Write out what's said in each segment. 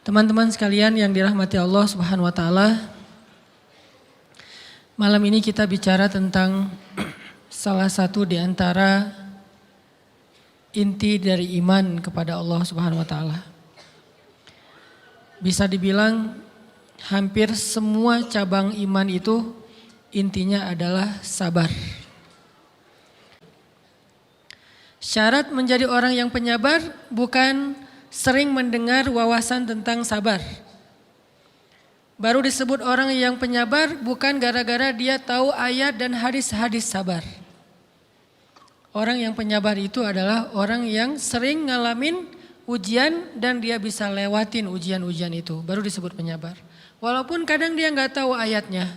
Teman-teman sekalian yang dirahmati Allah Subhanahu wa taala. Malam ini kita bicara tentang salah satu di antara inti dari iman kepada Allah Subhanahu wa taala. Bisa dibilang hampir semua cabang iman itu intinya adalah sabar. Syarat menjadi orang yang penyabar bukan sering mendengar wawasan tentang sabar. Baru disebut orang yang penyabar bukan gara-gara dia tahu ayat dan hadis-hadis sabar. Orang yang penyabar itu adalah orang yang sering ngalamin ujian dan dia bisa lewatin ujian-ujian itu. Baru disebut penyabar. Walaupun kadang dia nggak tahu ayatnya.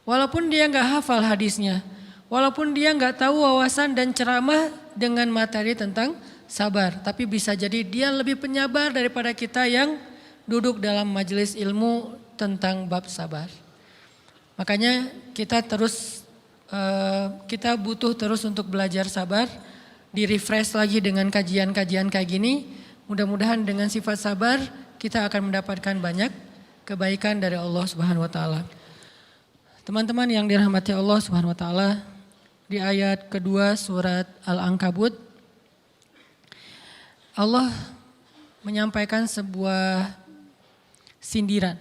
Walaupun dia nggak hafal hadisnya. Walaupun dia nggak tahu wawasan dan ceramah dengan materi tentang sabar, tapi bisa jadi dia lebih penyabar daripada kita yang duduk dalam majelis ilmu tentang bab sabar. Makanya kita butuh terus untuk belajar sabar, di-refresh lagi dengan kajian-kajian kayak gini. Mudah-mudahan dengan sifat sabar kita akan mendapatkan banyak kebaikan dari Allah Subhanahu wa taala. Teman-teman yang dirahmati Allah Subhanahu wa taala, di ayat kedua surat Al-Ankabut Allah menyampaikan sebuah sindiran.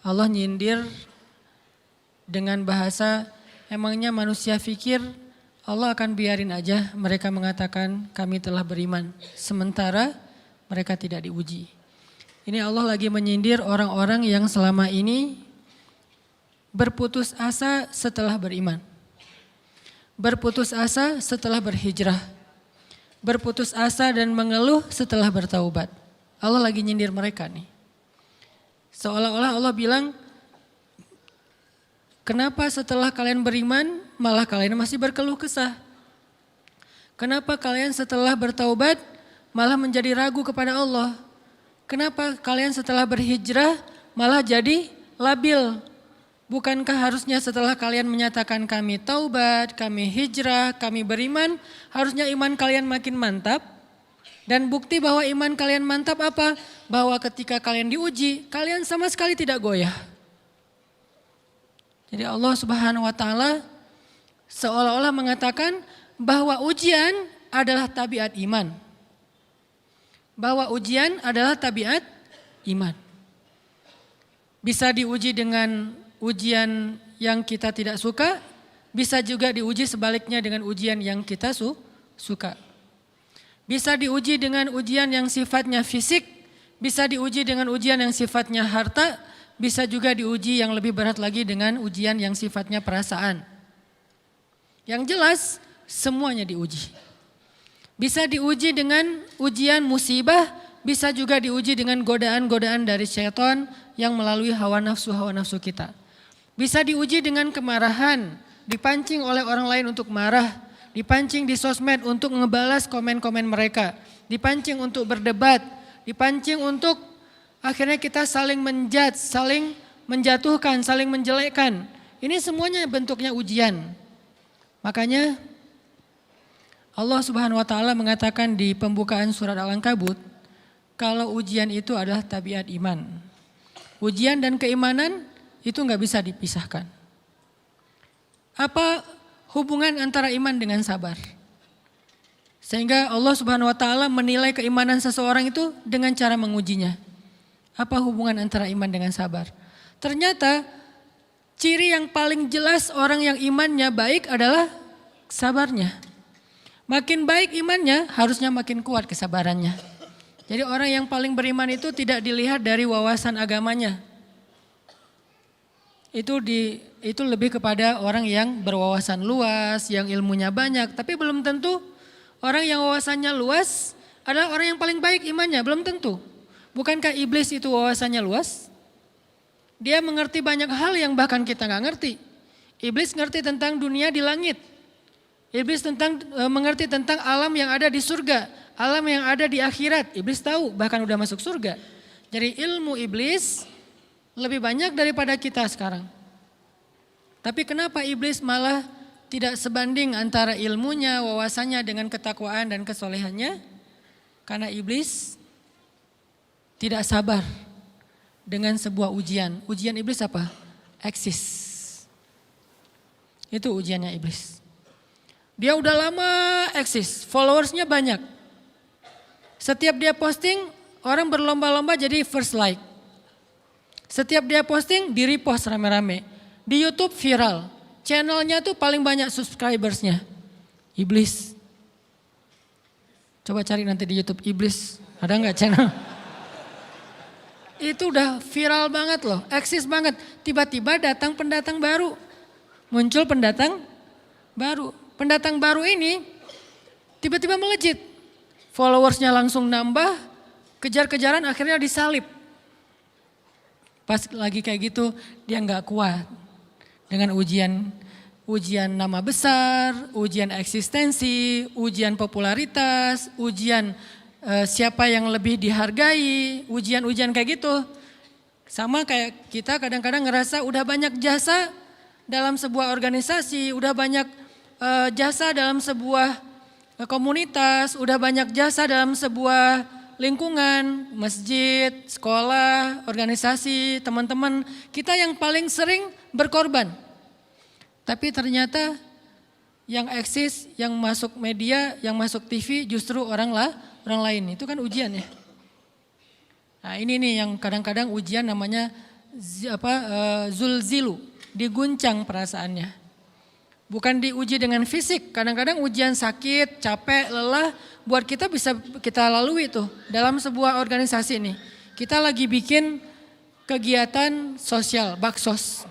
Allah nyindir dengan bahasa, emangnya manusia pikir Allah akan biarin aja mereka mengatakan kami telah beriman, sementara mereka tidak diuji. Ini Allah lagi menyindir orang-orang yang selama ini berputus asa setelah beriman. Berputus asa setelah berhijrah. Berputus asa dan mengeluh setelah bertaubat. Allah lagi nyindir mereka nih. Seolah-olah Allah bilang, kenapa setelah kalian beriman malah kalian masih berkeluh kesah? Kenapa kalian setelah bertaubat malah menjadi ragu kepada Allah? Kenapa kalian setelah berhijrah malah jadi labil? Bukankah harusnya setelah kalian menyatakan kami taubat, kami hijrah, kami beriman, harusnya iman kalian makin mantap? Dan bukti bahwa iman kalian mantap apa? Bahwa ketika kalian diuji, kalian sama sekali tidak goyah. Jadi Allah Subhanahu wa taala seolah-olah mengatakan bahwa ujian adalah tabiat iman. Bahwa ujian adalah tabiat iman. Bisa diuji dengan ujian yang kita tidak suka, bisa juga diuji sebaliknya dengan ujian yang kita suka. Bisa diuji dengan ujian yang sifatnya fisik, bisa diuji dengan ujian yang sifatnya harta, bisa juga diuji yang lebih berat lagi dengan ujian yang sifatnya perasaan. Yang jelas semuanya diuji. Bisa diuji dengan ujian musibah, bisa juga diuji dengan godaan-godaan dari syaitan yang melalui hawa nafsu kita. Bisa diuji dengan kemarahan, dipancing oleh orang lain untuk marah, dipancing di sosmed untuk ngebalas komen-komen mereka, dipancing untuk berdebat, dipancing untuk akhirnya kita saling menjudge, saling menjatuhkan, saling menjelekkan. Ini semuanya bentuknya ujian. Makanya Allah Subhanahu wa taala mengatakan di pembukaan surat Al-Ankabut, kalau ujian itu adalah tabiat iman. Ujian dan keimanan itu nggak bisa dipisahkan. Apa hubungan antara iman dengan sabar? Sehingga Allah Subhanahu wa taala menilai keimanan seseorang itu dengan cara mengujinya. Apa hubungan antara iman dengan sabar? Ternyata ciri yang paling jelas orang yang imannya baik adalah sabarnya. Makin baik imannya, harusnya makin kuat kesabarannya. Jadi orang yang paling beriman itu tidak dilihat dari wawasan agamanya. Itu lebih kepada orang yang berwawasan luas, yang ilmunya banyak. Tapi belum tentu orang yang wawasannya luas adalah orang yang paling baik imannya, belum tentu. Bukankah iblis itu wawasannya luas? Dia mengerti banyak hal yang bahkan kita gak ngerti. Iblis ngerti tentang dunia di langit. Iblis mengerti tentang alam yang ada di surga, alam yang ada di akhirat. Iblis tahu, bahkan udah masuk surga. Jadi ilmu iblis lebih banyak daripada kita sekarang. Tapi kenapa iblis malah tidak sebanding antara ilmunya, wawasannya dengan ketakwaan dan kesolehannya? Karena iblis tidak sabar dengan sebuah ujian. Ujian iblis apa? Eksis. Itu ujiannya iblis. Dia udah lama eksis, followersnya banyak. Setiap dia posting, orang berlomba-lomba jadi first like. Setiap dia posting, di repost rame-rame. Di YouTube viral. Channelnya tuh paling banyak subscribersnya. Iblis. Coba cari nanti di YouTube iblis. Ada nggak channel? Itu udah viral banget loh, eksis banget. Tiba-tiba datang pendatang baru. Muncul pendatang baru. Pendatang baru ini tiba-tiba melejit. Followersnya langsung nambah, kejar-kejaran akhirnya disalib. Pas lagi kayak gitu dia nggak kuat. Dengan ujian nama besar, ujian eksistensi, ujian popularitas, ujian siapa yang lebih dihargai, ujian-ujian kayak gitu. Sama kayak kita kadang-kadang ngerasa udah banyak jasa dalam sebuah organisasi, udah banyak jasa dalam sebuah komunitas, udah banyak jasa dalam sebuah lingkungan, masjid, sekolah, organisasi, teman-teman. Kita yang paling sering berkorban. Tapi ternyata yang eksis, yang masuk media, yang masuk TV justru orang lain. Itu kan ujian ya. Nah ini nih yang kadang-kadang ujian namanya zulzilu, diguncang perasaannya. Bukan diuji dengan fisik, kadang-kadang ujian sakit, capek, lelah buat kita bisa kita lalui tuh dalam sebuah organisasi nih. Kita lagi bikin kegiatan sosial, baksos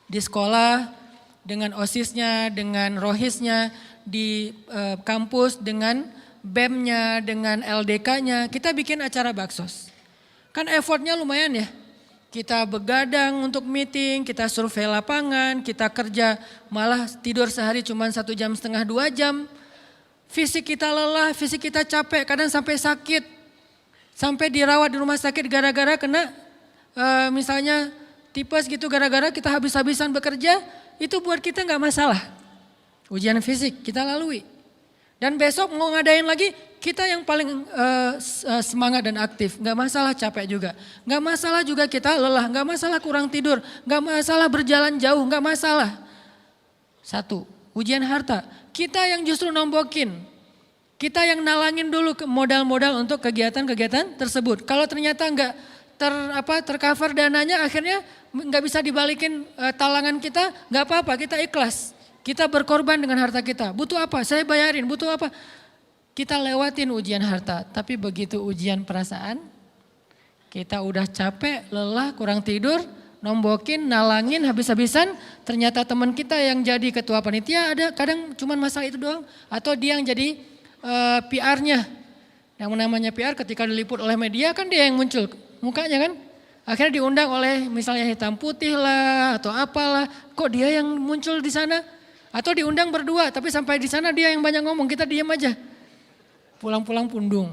di sekolah dengan OSIS-nya, dengan ROHIS-nya, di kampus dengan BEM-nya, dengan LDK-nya, kita bikin acara baksos. Kan effortnya lumayan ya. Kita begadang untuk meeting, kita survei lapangan, kita kerja malah tidur sehari cuma 1,5 jam, 2 jam. Fisik kita lelah, fisik kita capek, kadang sampai sakit. Sampai dirawat di rumah sakit gara-gara kena misalnya tipes gitu, gara-gara kita habis-habisan bekerja, itu buat kita gak masalah. Ujian fisik kita lalui. Dan besok mau ngadain lagi, kita yang paling semangat dan aktif. Gak masalah capek juga. Gak masalah juga kita lelah, gak masalah kurang tidur, gak masalah berjalan jauh, gak masalah. Satu, ujian harta. Kita yang justru nombokin. Kita yang nalangin dulu modal-modal untuk kegiatan-kegiatan tersebut. Kalau ternyata gak tercover dananya, akhirnya gak bisa dibalikin talangan kita, gak apa-apa, kita ikhlas. Kita berkorban dengan harta kita. Butuh apa? Saya bayarin. Butuh apa? Kita lewatin ujian harta. Tapi begitu ujian perasaan, kita udah capek, lelah, kurang tidur, nombokin, nalangin habis-habisan. Ternyata teman kita yang jadi ketua panitia ada kadang cuma masalah itu doang. Atau dia yang jadi PR-nya. Yang namanya PR ketika diliput oleh media kan dia yang muncul mukanya kan. Akhirnya diundang oleh misalnya hitam putih lah atau apalah. Kok dia yang muncul di sana? Atau diundang berdua, tapi sampai di sana dia yang banyak ngomong, kita diam aja. Pulang-pulang pundung.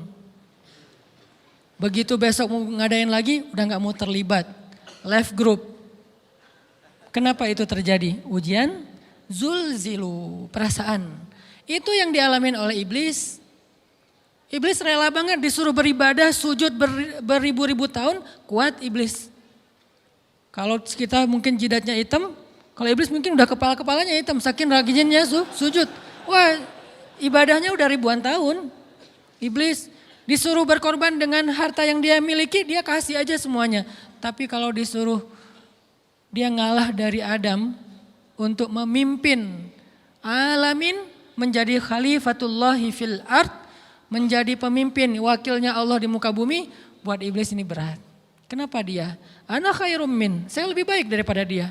Begitu besok mau ngadain lagi, udah gak mau terlibat. Left group. Kenapa itu terjadi? Ujian zulzilu, perasaan. Itu yang dialamin oleh iblis. Iblis rela banget disuruh beribadah, sujud beribu-ribu tahun, kuat iblis. Kalau kita mungkin jidatnya hitam, kalau iblis mungkin udah kepala-kepalanya hitam, saking rajinnya sujud. Wah, ibadahnya udah ribuan tahun. Iblis disuruh berkorban dengan harta yang dia miliki, dia kasih aja semuanya. Tapi kalau disuruh dia ngalah dari Adam untuk memimpin alamin, menjadi khalifatullahi fil ard, menjadi pemimpin wakilnya Allah di muka bumi, buat iblis ini berat. Kenapa dia? Ana khairum min, saya lebih baik daripada dia.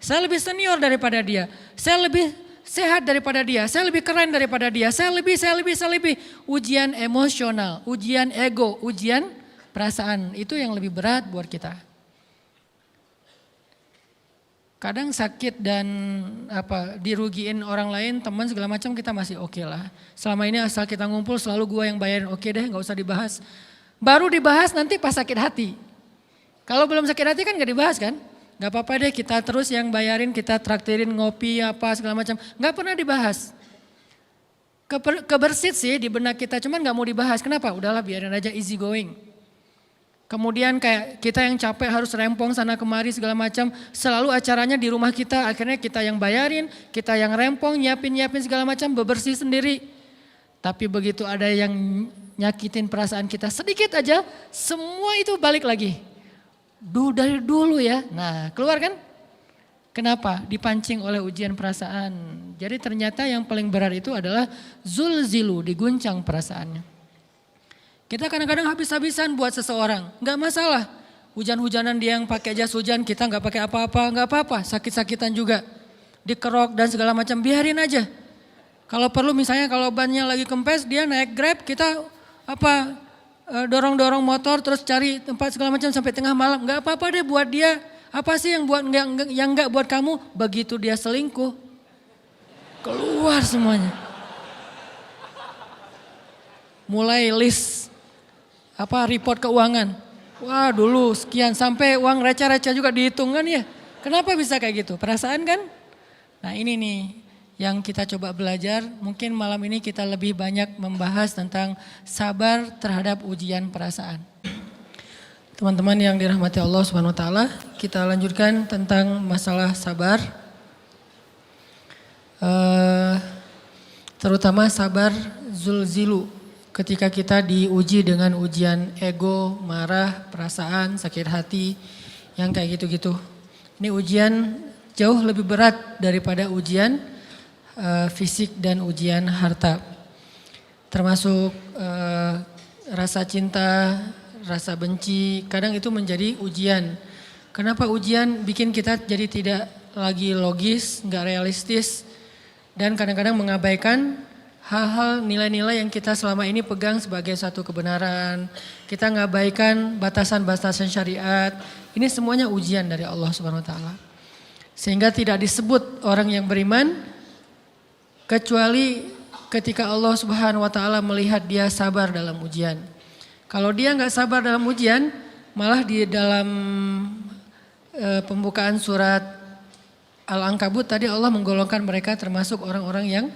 Saya lebih senior daripada dia, saya lebih sehat daripada dia, saya lebih keren daripada dia, saya lebih. Ujian emosional, ujian ego, ujian perasaan, itu yang lebih berat buat kita. Kadang sakit dan dirugiin orang lain, teman segala macam kita masih oke lah. Selama ini asal kita ngumpul selalu gua yang bayarin, oke deh gak usah dibahas. Baru dibahas nanti pas sakit hati. Kalau belum sakit hati kan gak dibahas kan? Gak apa-apa deh kita terus yang bayarin, kita traktirin ngopi apa segala macam. Gak pernah dibahas. Kebersit sih di benak kita, cuman gak mau dibahas. Kenapa? Udahlah biarin aja, easy going. Kemudian kayak kita yang capek harus rempong sana kemari segala macam. Selalu acaranya di rumah kita, akhirnya kita yang bayarin, kita yang rempong, nyiapin segala macam, bebersih sendiri. Tapi begitu ada yang nyakitin perasaan kita sedikit aja, semua itu balik lagi. Dari dulu ya, nah keluar kan? Kenapa? Dipancing oleh ujian perasaan. Jadi ternyata yang paling berat itu adalah zulzilu, diguncang perasaannya. Kita kadang-kadang habis-habisan buat seseorang, nggak masalah. Hujan-hujanan dia yang pakai jas hujan, kita nggak pakai apa-apa, nggak apa-apa. Sakit-sakitan juga, dikerok dan segala macam, biarin aja. Kalau perlu misalnya kalau bannya lagi kempes, dia naik Grab, kita dorong-dorong motor terus cari tempat segala macam sampai tengah malam, nggak apa-apa deh buat dia. Apa sih yang nggak buat kamu? Begitu dia selingkuh, keluar semuanya. Mulai list report keuangan. Wah dulu sekian, sampai uang receh-receh juga dihitung kan ya. Kenapa bisa kayak gitu? Perasaan kan? Nah ini nih yang kita coba belajar. Mungkin malam ini kita lebih banyak membahas tentang sabar terhadap ujian perasaan. Teman-teman yang dirahmati Allah Subhanahu wa taala, kita lanjutkan tentang masalah sabar. Terutama sabar zulzilu. Ketika kita diuji dengan ujian ego, marah, perasaan, sakit hati, yang kayak gitu-gitu. Ini ujian jauh lebih berat daripada ujian fisik dan ujian harta. Termasuk rasa cinta, rasa benci, kadang itu menjadi ujian. Kenapa ujian bikin kita jadi tidak lagi logis, nggak realistis, dan kadang-kadang mengabaikan hal-hal nilai-nilai yang kita selama ini pegang sebagai satu kebenaran. Kita ngabaikan batasan-batasan syariat. Ini semuanya ujian dari Allah Subhanahu wa taala. Sehingga tidak disebut orang yang beriman kecuali ketika Allah Subhanahu wa taala melihat dia sabar dalam ujian. Kalau dia nggak sabar dalam ujian, malah di dalam pembukaan surat Al-Ankabut tadi Allah menggolongkan mereka termasuk orang-orang yang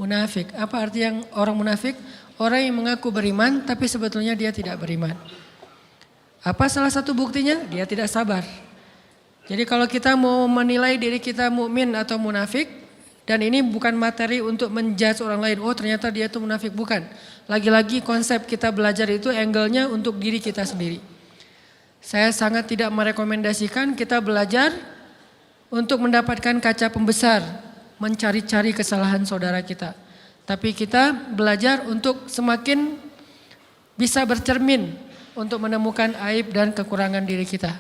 munafik. Apa arti yang orang munafik? Orang yang mengaku beriman tapi sebetulnya dia tidak beriman. Apa salah satu buktinya? Dia tidak sabar. Jadi kalau kita mau menilai diri kita mukmin atau munafik, dan ini bukan materi untuk menjudge orang lain, oh ternyata dia itu munafik, bukan. Lagi-lagi konsep kita belajar itu angle-nya untuk diri kita sendiri. Saya sangat tidak merekomendasikan kita belajar untuk mendapatkan kaca pembesar, mencari-cari kesalahan saudara kita. Tapi kita belajar untuk semakin bisa bercermin untuk menemukan aib dan kekurangan diri kita.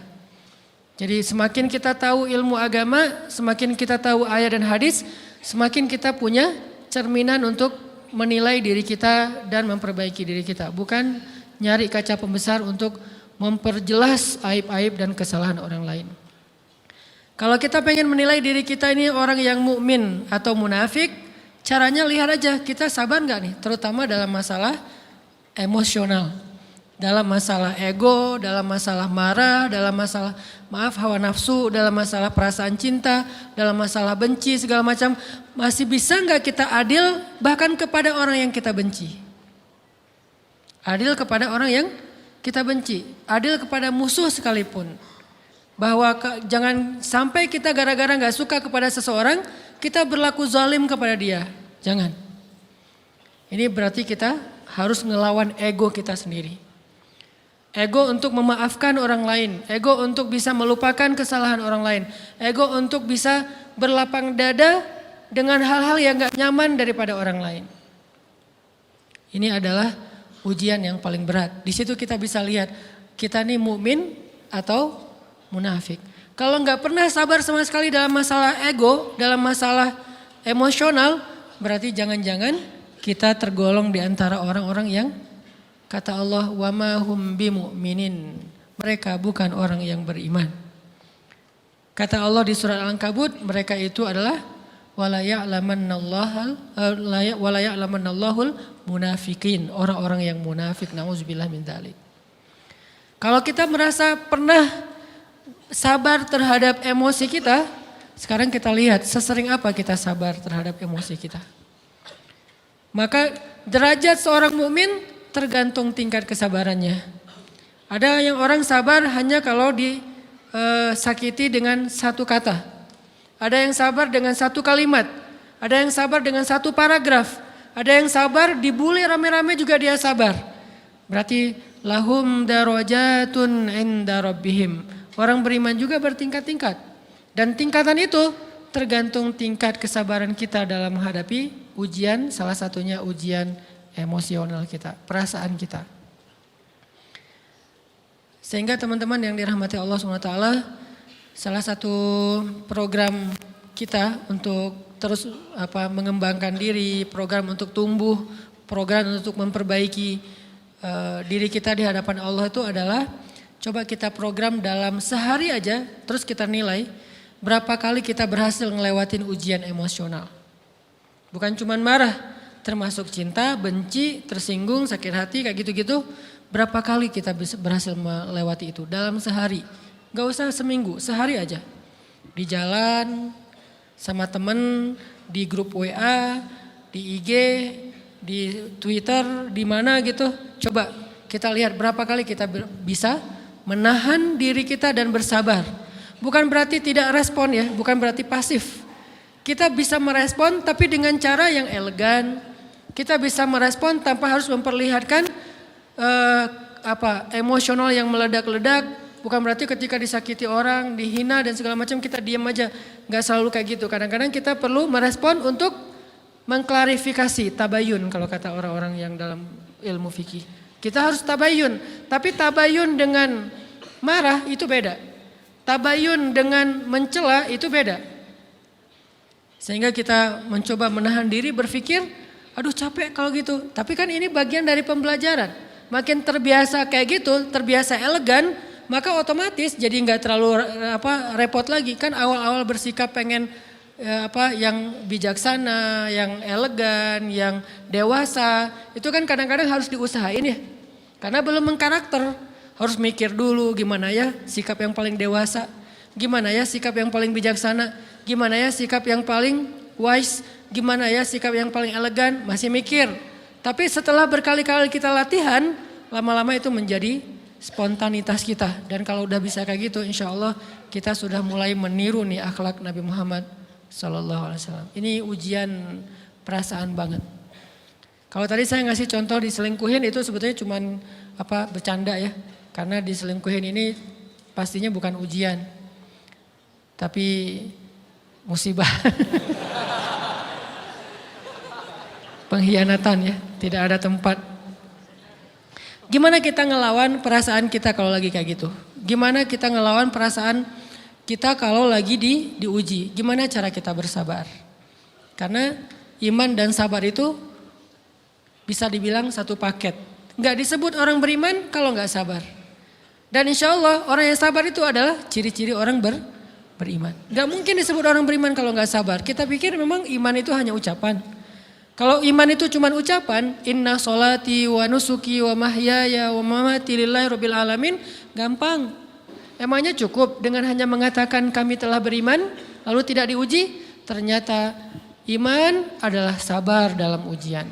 Jadi semakin kita tahu ilmu agama, semakin kita tahu ayat dan hadis, semakin kita punya cerminan untuk menilai diri kita dan memperbaiki diri kita. Bukan nyari kaca pembesar untuk memperjelas aib-aib dan kesalahan orang lain. Kalau kita pengen menilai diri kita ini orang yang mukmin atau munafik, caranya lihat aja kita sabar nggak nih, terutama dalam masalah emosional, dalam masalah ego, dalam masalah marah, dalam masalah hawa nafsu, dalam masalah perasaan cinta, dalam masalah benci segala macam, masih bisa nggak kita adil bahkan kepada orang yang kita benci, adil kepada orang yang kita benci, adil kepada musuh sekalipun. Bahwa jangan sampai kita gara-gara gak suka kepada seseorang, kita berlaku zalim kepada dia. Jangan. Ini berarti kita harus ngelawan ego kita sendiri. Ego untuk memaafkan orang lain. Ego untuk bisa melupakan kesalahan orang lain. Ego untuk bisa berlapang dada dengan hal-hal yang gak nyaman daripada orang lain. Ini adalah ujian yang paling berat. Di situ kita bisa lihat kita nih mukmin atau munafik. Kalau nggak pernah sabar sama sekali dalam masalah ego, dalam masalah emosional, berarti jangan-jangan kita tergolong di antara orang-orang yang kata Allah wa ma hum bimu'minin. Mereka bukan orang yang beriman. Kata Allah di surat Al-Ankabut, mereka itu adalah wala ya'lamannallahul munafikin, orang-orang yang munafik. Nauzubillah min dzalik. Kalau kita merasa pernah sabar terhadap emosi kita, sekarang kita lihat sesering apa kita sabar terhadap emosi kita. Maka derajat seorang mukmin tergantung tingkat kesabarannya. Ada yang orang sabar hanya kalau disakiti dengan satu kata. Ada yang sabar dengan satu kalimat. Ada yang sabar dengan satu paragraf. Ada yang sabar dibully rame-rame juga dia sabar. Berarti lahum darajatun inda rabbihim. Orang beriman juga bertingkat-tingkat. Dan tingkatan itu tergantung tingkat kesabaran kita dalam menghadapi ujian. Salah satunya ujian emosional kita, perasaan kita. Sehingga teman-teman yang dirahmati Allah SWT, salah satu program kita untuk terus mengembangkan diri, program untuk tumbuh, program untuk memperbaiki diri kita di hadapan Allah itu adalah coba kita program dalam sehari aja, terus kita nilai berapa kali kita berhasil ngelewatin ujian emosional. Bukan cuma marah, termasuk cinta, benci, tersinggung, sakit hati kayak gitu-gitu. Berapa kali kita berhasil melewati itu dalam sehari. Gak usah seminggu, sehari aja. Di jalan, sama temen, di grup WA, di IG, di Twitter, di mana gitu. Coba kita lihat berapa kali kita bisa menahan diri kita dan bersabar. Bukan berarti tidak respon ya, bukan berarti pasif. Kita bisa merespon tapi dengan cara yang elegan. Kita bisa merespon tanpa harus memperlihatkan emosional yang meledak-ledak. Bukan berarti ketika disakiti orang, dihina dan segala macam kita diam aja. Gak selalu kayak gitu. Kadang-kadang kita perlu merespon untuk mengklarifikasi, tabayun kalau kata orang-orang yang dalam ilmu fikih. Kita harus tabayun. Tapi tabayun dengan marah itu beda. Tabayun dengan mencela itu beda. Sehingga kita mencoba menahan diri berpikir, aduh capek kalau gitu. Tapi kan ini bagian dari pembelajaran. Makin terbiasa kayak gitu, terbiasa elegan, maka otomatis jadi nggak terlalu repot lagi. Kan awal-awal bersikap pengen yang bijaksana, yang elegan, yang dewasa, itu kan kadang-kadang harus diusahain ya. Karena belum mengkarakter, harus mikir dulu gimana ya sikap yang paling dewasa, gimana ya sikap yang paling bijaksana, gimana ya sikap yang paling wise, gimana ya sikap yang paling elegan, masih mikir. Tapi setelah berkali-kali kita latihan, lama-lama itu menjadi spontanitas kita. Dan kalau udah bisa kayak gitu, insya Allah kita sudah mulai meniru nih akhlak Nabi Muhammad SAW. Ini ujian perasaan banget. Kalau tadi saya ngasih contoh diselingkuhin itu sebetulnya cuman bercanda ya. Karena diselingkuhin ini pastinya bukan ujian, tapi musibah. Pengkhianatan ya, tidak ada tempat. Gimana kita ngelawan perasaan kita kalau lagi kayak gitu? Gimana kita ngelawan perasaan kita kalau lagi diuji? Gimana cara kita bersabar? Karena iman dan sabar itu bisa dibilang satu paket. Gak disebut orang beriman kalau gak sabar. Dan insya Allah orang yang sabar itu adalah ciri-ciri orang beriman. Gak mungkin disebut orang beriman kalau gak sabar. Kita pikir memang iman itu hanya ucapan. Kalau iman itu cuma ucapan, inna sholati wa nusuki wa mahyaya wa mamati lillahi rabbil alamin, gampang. Emangnya cukup dengan hanya mengatakan kami telah beriman, lalu tidak diuji? Ternyata iman adalah sabar dalam ujian.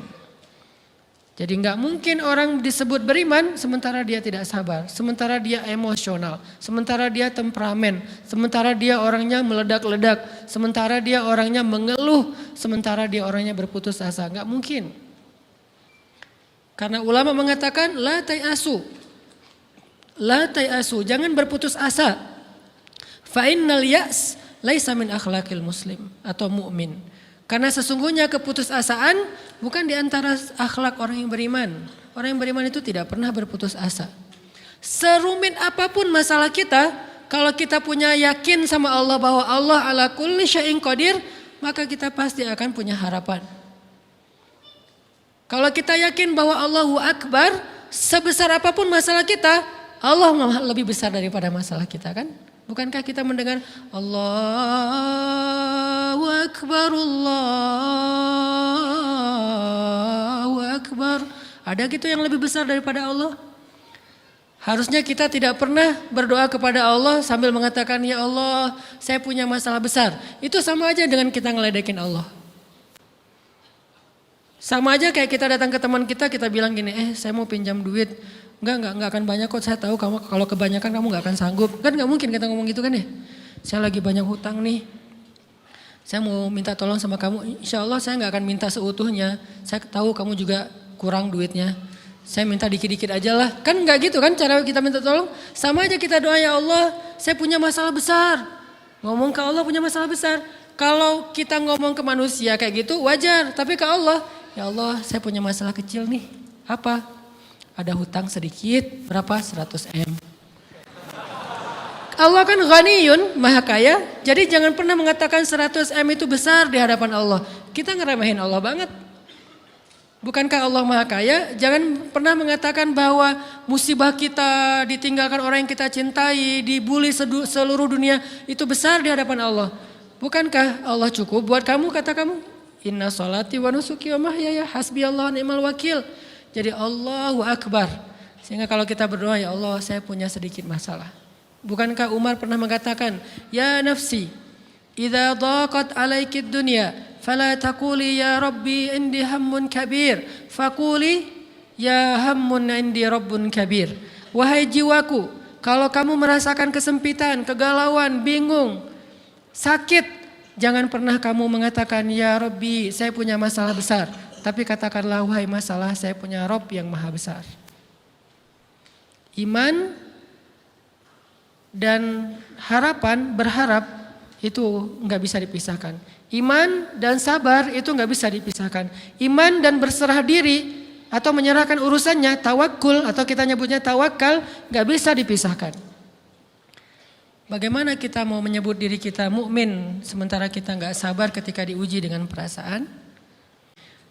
Jadi nggak mungkin orang disebut beriman sementara dia tidak sabar, sementara dia emosional, sementara dia temperamen, sementara dia orangnya meledak-ledak, sementara dia orangnya mengeluh, sementara dia orangnya berputus asa. Nggak mungkin. Karena ulama mengatakan la tayasu. La tayasu, jangan berputus asa. Fa innal ya's laisa min akhlaqil muslim atau mu'min. Karena sesungguhnya keputusasaan bukan di antara akhlak orang yang beriman. Orang yang beriman itu tidak pernah berputus asa. Serumit apapun masalah kita, kalau kita punya yakin sama Allah bahwa Allah ala kulli syai'in qadir, maka kita pasti akan punya harapan. Kalau kita yakin bahwa Allahu Akbar, sebesar apapun masalah kita, Allah lebih besar daripada masalah kita kan? Bukankah kita mendengar Allahu Akbar, Allahu Akbar. Ada gitu yang lebih besar daripada Allah? Harusnya kita tidak pernah berdoa kepada Allah sambil mengatakan ya Allah saya punya masalah besar. Itu sama aja dengan kita ngeledekin Allah. Sama aja kayak kita datang ke teman kita bilang gini, saya mau pinjam duit Enggak akan banyak kok, saya tahu kamu kalau kebanyakan kamu enggak akan sanggup. Kan enggak mungkin kita ngomong gitu kan ya. Saya lagi banyak hutang nih. Saya mau minta tolong sama kamu, insya Allah saya enggak akan minta seutuhnya. Saya tahu kamu juga kurang duitnya. Saya minta dikit-dikit aja lah. Kan enggak gitu kan cara kita minta tolong. Sama aja kita doa, ya Allah saya punya masalah besar. Ngomong ke Allah punya masalah besar. Kalau kita ngomong ke manusia kayak gitu wajar. Tapi ke Allah, ya Allah saya punya masalah kecil nih. Apa? Ada hutang sedikit, berapa? 100 M. Allah kan ghaniyun, maha kaya. Jadi jangan pernah mengatakan 100 M itu besar di hadapan Allah. Kita ngeremehin Allah banget. Bukankah Allah maha kaya? Jangan pernah mengatakan bahwa musibah kita, ditinggalkan orang yang kita cintai, dibully seluruh dunia, itu besar di hadapan Allah. Bukankah Allah cukup buat kamu, kata kamu? Inna sholati wa nusuki wa mahyaya hasbi Allah ni'mal wakil. Jadi Allahu Akbar. Sehingga kalau kita berdoa, ya Allah saya punya sedikit masalah. Bukankah Umar pernah mengatakan, ya nafsi, idza daqat alaikid dunya, fala taquli ya Rabbi indi hammun kabir, faquli ya hammun indi rabbun kabir. Wahai jiwaku, kalau kamu merasakan kesempitan, kegalauan, bingung, sakit, jangan pernah kamu mengatakan ya Rabbi saya punya masalah besar. Tapi katakanlah, wahai masalah saya punya Rabb yang maha besar. Iman dan harapan, berharap itu nggak bisa dipisahkan. Iman dan sabar itu nggak bisa dipisahkan. Iman dan berserah diri atau menyerahkan urusannya, tawakul atau kita nyebutnya tawakal, nggak bisa dipisahkan. Bagaimana kita mau menyebut diri kita mukmin sementara kita nggak sabar ketika diuji dengan perasaan?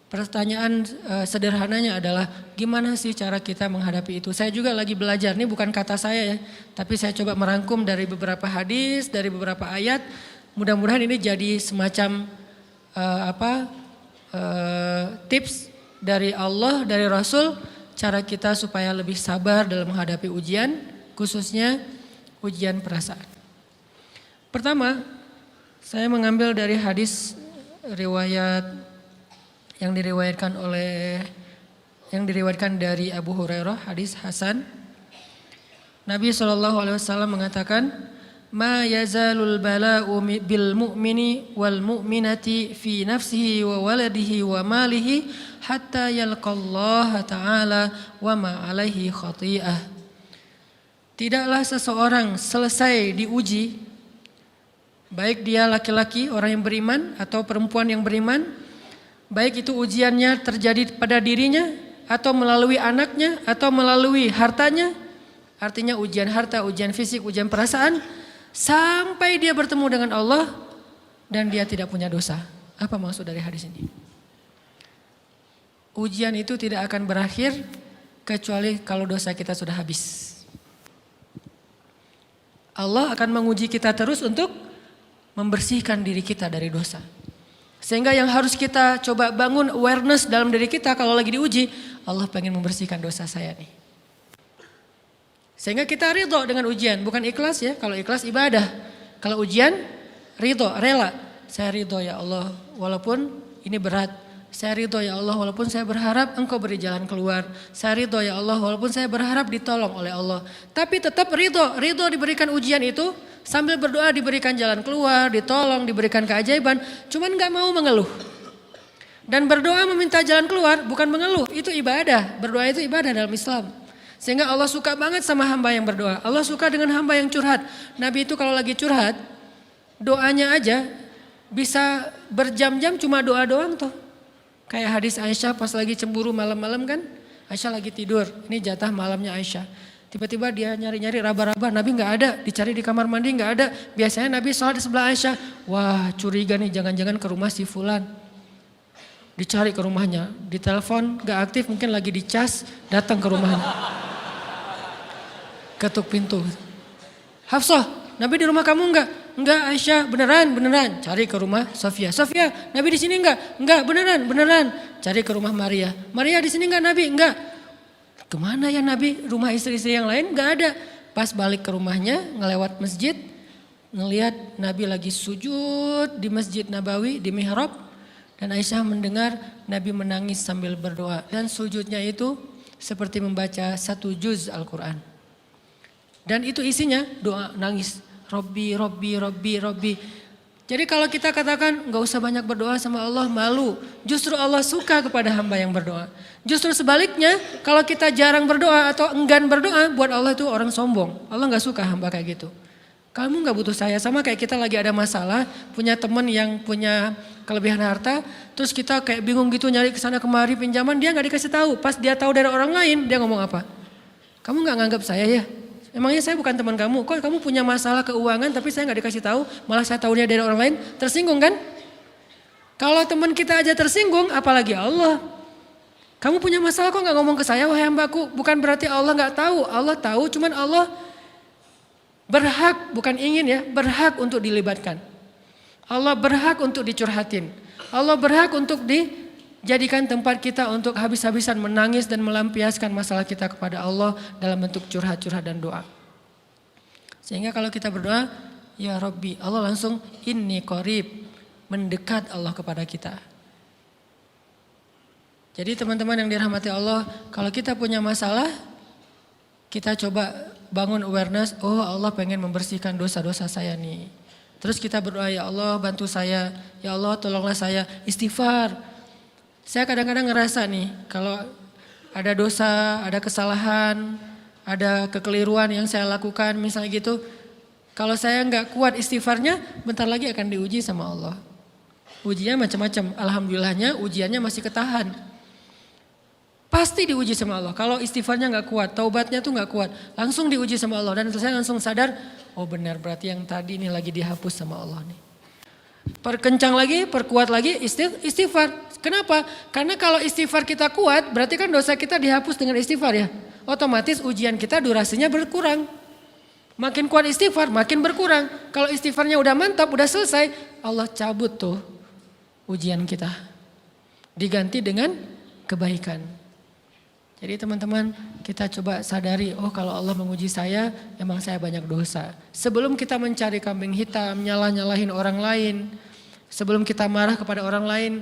Pertanyaan sederhananya adalah gimana sih cara kita menghadapi itu? Saya juga lagi belajar, ini bukan kata saya ya, tapi saya coba merangkum dari beberapa hadis, dari beberapa ayat. Mudah-mudahan ini jadi semacam tips dari Allah, dari Rasul, cara kita supaya lebih sabar dalam menghadapi ujian, khususnya ujian perasaan. Pertama, saya mengambil dari hadis riwayat yang diriwayatkan dari Abu Hurairah, hadis Hasan. Nabi SAW mengatakan, ma yazalul bala'u bil mu'mini wal mu'minati fi nafsihi wa waladihi wa malihi hatta yalqallaha ta'ala wa ma alaihi khati'ah. Tidaklah seseorang selesai diuji, baik dia laki-laki orang yang beriman atau perempuan yang beriman, baik itu ujiannya terjadi pada dirinya atau melalui anaknya atau melalui hartanya, artinya ujian harta, ujian fisik, ujian perasaan, sampai dia bertemu dengan Allah dan dia tidak punya dosa. Apa maksud dari hadis ini? Ujian itu tidak akan berakhir kecuali kalau dosa kita sudah habis. Allah akan menguji kita terus untuk membersihkan diri kita dari dosa. Sehingga yang harus kita coba bangun awareness dalam diri kita kalau lagi diuji, Allah pengen membersihkan dosa saya nih. Sehingga kita ridho dengan ujian, bukan ikhlas ya. Kalau ikhlas ibadah, kalau ujian ridho, rela. Saya ridho ya Allah walaupun ini berat. Saya ridho ya Allah walaupun saya berharap Engkau beri jalan keluar. Saya ridho ya Allah walaupun saya berharap ditolong oleh Allah. Tapi tetap ridho diberikan ujian itu. Sambil berdoa diberikan jalan keluar, ditolong, diberikan keajaiban, cuman gak mau mengeluh. Dan berdoa meminta jalan keluar bukan mengeluh, itu ibadah. Berdoa itu ibadah dalam Islam. Sehingga Allah suka banget sama hamba yang berdoa. Allah suka dengan hamba yang curhat. Nabi itu kalau lagi curhat, doanya aja bisa berjam-jam cuma doa doang tuh. Kayak hadis Aisyah pas lagi cemburu malam-malam kan, Aisyah lagi tidur, ini jatah malamnya Aisyah. Tiba-tiba dia nyari-nyari raba-raba, Nabi gak ada, dicari di kamar mandi gak ada. Biasanya Nabi sholat di sebelah Aisyah. Wah curiga nih, jangan-jangan ke rumah si fulan. Dicari ke rumahnya, ditelepon gak aktif, mungkin lagi dicas, datang ke rumahnya. Ketuk pintu. Hafsah, Nabi di rumah kamu enggak? Enggak Aisyah, beneran. Cari ke rumah Sofia. Sofia, Nabi di sini enggak? Enggak, beneran. Cari ke rumah Maria. Maria di sini enggak Nabi? Enggak. Kemana ya Nabi? Rumah istri-istri yang lain gak ada. Pas balik ke rumahnya, ngelewat masjid, ngelihat Nabi lagi sujud di Masjid Nabawi, di mihrab. Dan Aisyah mendengar Nabi menangis sambil berdoa. Dan sujudnya itu seperti membaca 1 juz Al-Quran. Dan itu isinya doa nangis. Robbi, Robbi, Robbi, Robbi. Jadi kalau kita katakan gak usah banyak berdoa sama Allah, malu. Justru Allah suka kepada hamba yang berdoa. Justru sebaliknya kalau kita jarang berdoa atau enggan berdoa, buat Allah itu orang sombong. Allah gak suka hamba kayak gitu. Kamu gak butuh saya, sama kayak kita lagi ada masalah, punya teman yang punya kelebihan harta, terus kita kayak bingung gitu nyari kesana kemari pinjaman, dia gak dikasih tahu. Pas dia tahu dari orang lain, dia ngomong apa? Kamu gak nganggap saya ya? Emangnya saya bukan teman kamu? Kok kamu punya masalah keuangan tapi saya gak dikasih tahu, malah saya tahunya dari orang lain? Tersinggung kan? Kalau teman kita aja tersinggung, apalagi Allah. Kamu punya masalah kok gak ngomong ke saya, wahai hambaku? Bukan berarti Allah gak tahu, Allah tahu, cuman Allah berhak, bukan ingin ya, berhak untuk dilibatkan. Allah berhak untuk dicurhatin. Allah berhak untuk dijadikan tempat kita untuk habis-habisan menangis dan melampiaskan masalah kita kepada Allah dalam bentuk curhat-curhat dan doa. Sehingga kalau kita berdoa, ya Rabbi, Allah langsung inni qarib, mendekat Allah kepada kita. Jadi teman-teman yang dirahmati Allah, kalau kita punya masalah, kita coba bangun awareness, oh Allah pengen membersihkan dosa-dosa saya nih. Terus kita berdoa, ya Allah bantu saya, ya Allah tolonglah saya, istighfar. Saya kadang-kadang ngerasa nih, kalau ada dosa, ada kesalahan, ada kekeliruan yang saya lakukan misalnya gitu, kalau saya nggak kuat istighfarnya, bentar lagi akan diuji sama Allah. Ujiannya macam-macam, alhamdulillahnya ujiannya masih ketahan. Pasti diuji sama Allah. Kalau istighfarnya gak kuat, taubatnya tuh gak kuat, langsung diuji sama Allah. Dan saya langsung sadar, oh benar berarti yang tadi ini lagi dihapus sama Allah nih. Perkencang lagi, perkuat lagi istighfar. Kenapa? Karena kalau istighfar kita kuat, berarti kan dosa kita dihapus dengan istighfar ya. Otomatis ujian kita durasinya berkurang. Makin kuat istighfar, makin berkurang. Kalau istighfarnya udah mantap, udah selesai, Allah cabut tuh ujian kita. Diganti dengan kebaikan. Jadi teman-teman kita coba sadari, oh kalau Allah menguji saya, emang saya banyak dosa. Sebelum kita mencari kambing hitam, nyalah-nyalahin orang lain, sebelum kita marah kepada orang lain,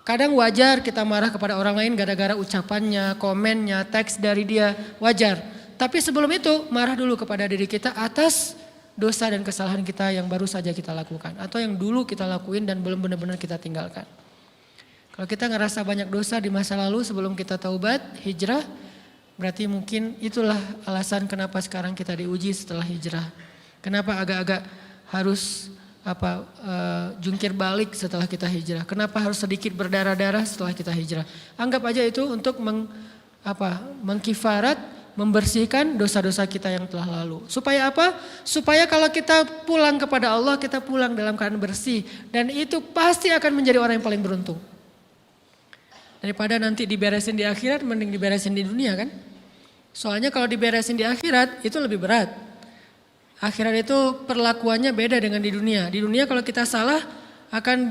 kadang wajar kita marah kepada orang lain gara-gara ucapannya, komennya, teks dari dia, wajar. Tapi sebelum itu marah dulu kepada diri kita atas dosa dan kesalahan kita yang baru saja kita lakukan. Atau yang dulu kita lakuin dan belum benar-benar kita tinggalkan. Kalau kita ngerasa banyak dosa di masa lalu sebelum kita taubat, hijrah, berarti mungkin itulah alasan kenapa sekarang kita diuji setelah hijrah. Kenapa agak-agak harus jungkir balik setelah kita hijrah. Kenapa harus sedikit berdarah-darah setelah kita hijrah. Anggap aja itu untuk mengkifarat, membersihkan dosa-dosa kita yang telah lalu. Supaya apa? Supaya kalau kita pulang kepada Allah, kita pulang dalam keadaan bersih. Dan itu pasti akan menjadi orang yang paling beruntung. Daripada nanti diberesin di akhirat, mending diberesin di dunia kan. Soalnya kalau diberesin di akhirat itu lebih berat. Akhirat itu perlakuannya beda dengan di dunia. Di dunia kalau kita salah akan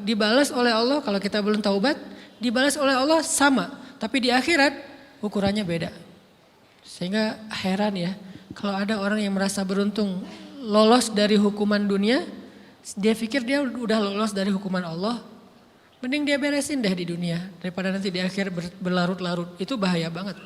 dibalas oleh Allah. Kalau kita belum taubat, dibalas oleh Allah sama. Tapi di akhirat ukurannya beda. Sehingga heran ya, kalau ada orang yang merasa beruntung lolos dari hukuman dunia, dia pikir dia udah lolos dari hukuman Allah. Mending dia beresin deh di dunia daripada nanti di akhir berlarut-larut. Itu bahaya banget.